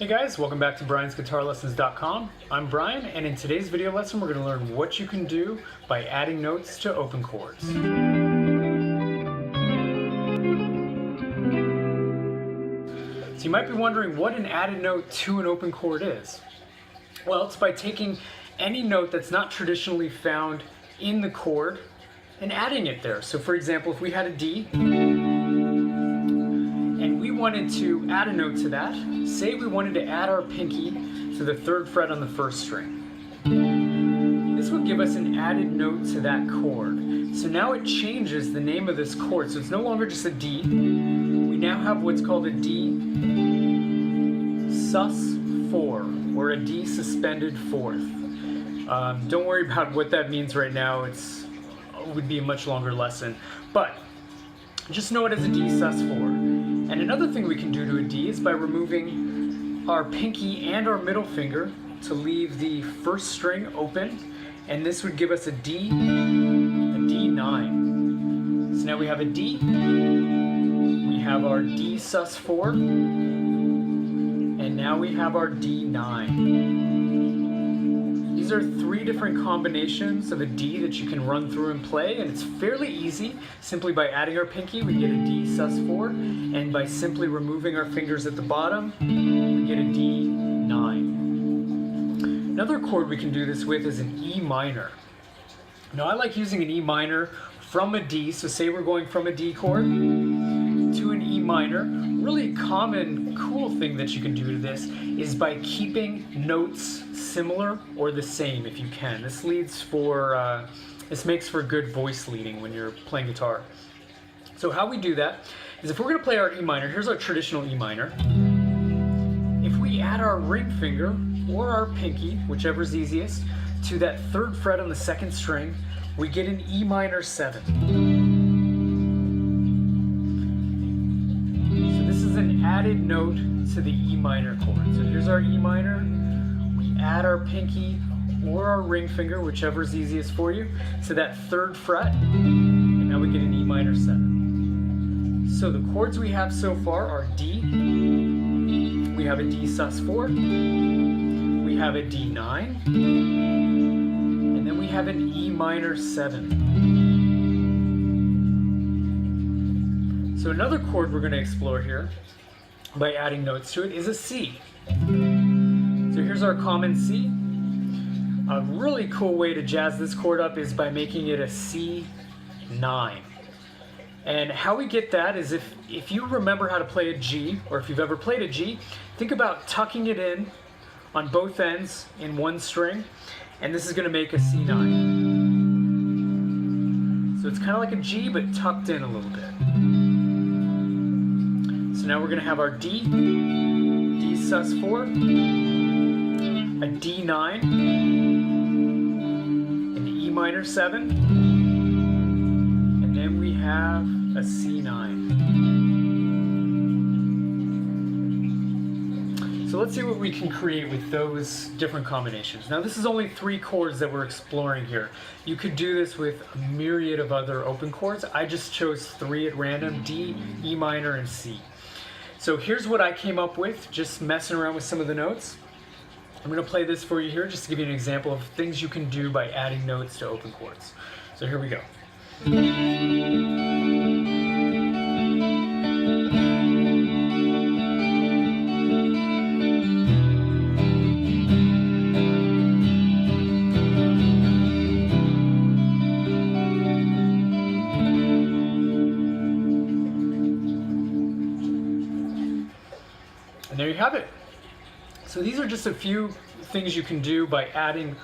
Hey guys, welcome back to briansguitarlessons.com. I'm Brian, and in today's video lesson we're going to learn what you can do by adding notes to open chords. So you might be wondering what an added note to an open chord is. Well, it's by taking any note that's not traditionally found in the chord and adding it there. So for example, if we had a D, wanted to add a note to that, say we wanted to add our pinky to the 3rd fret on the 1st string. This would give us an added note to that chord. So now it changes the name of this chord. So it's no longer just a D. We now have what's called a D sus4, or a D suspended 4th. Don't worry about what that means right now. It would be a much longer lesson. But just know it as a D sus4. And another thing we can do to a D is by removing our pinky and our middle finger to leave the 1st string open, and this would give us a D9. So now we have a D, we have our D sus4, and now we have our D9. These are 3 different combinations of a D that you can run through and play, and it's fairly easy. Simply by adding our pinky, we get a D sus4, and by simply removing our fingers at the bottom, we get a D9. Another chord we can do this with is an E minor. Now I like using an E minor from a D, so say we're going from a D chord to an E minor. Really common, cool thing that you can do to this is by keeping notes similar or the same if you can. This makes for good voice leading when you're playing guitar. So how we do that is if we're going to play our E minor, here's our traditional E minor. If we add our ring finger or our pinky, whichever's easiest, to that 3rd fret on the 2nd string, we get an E minor 7. So this is an added note to the E minor chord. So here's our E minor. We add our pinky or our ring finger, whichever's easiest for you, to that 3rd fret, and now we get an E minor 7. So the chords we have so far are D, we have a D sus4, we have a D9, and then we have an E minor 7. So another chord we're going to explore here by adding notes to it is a C. So here's our common C. A really cool way to jazz this chord up is by making it a C9. And how we get that is if you remember how to play a G, or if you've ever played a G, think about tucking it in on both ends in one string, and this is going to make a C9. So it's kind of like a G, but tucked in a little bit. So now we're going to have our D, D sus4, a D9, an E minor 7, and then we have a C9. So let's see what we can create with those different combinations. Now this is only 3 chords that we're exploring here. You could do this with a myriad of other open chords. I just chose 3 at random: D, E minor, and C. So here's what I came up with, just messing around with some of the notes. I'm going to play this for you here just to give you an example of things you can do by adding notes to open chords. So here we go. And there you have it. So these are just a few things you can do by adding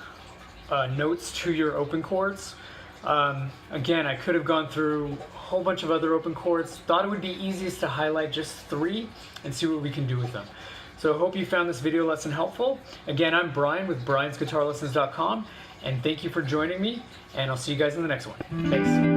notes to your open chords. Again, I could have gone through a whole bunch of other open chords. Thought it would be easiest to highlight just 3 and see what we can do with them. So I hope you found this video lesson helpful. Again, I'm Brian with briansguitarlessons.com, and thank you for joining me, and I'll see you guys in the next one. Thanks.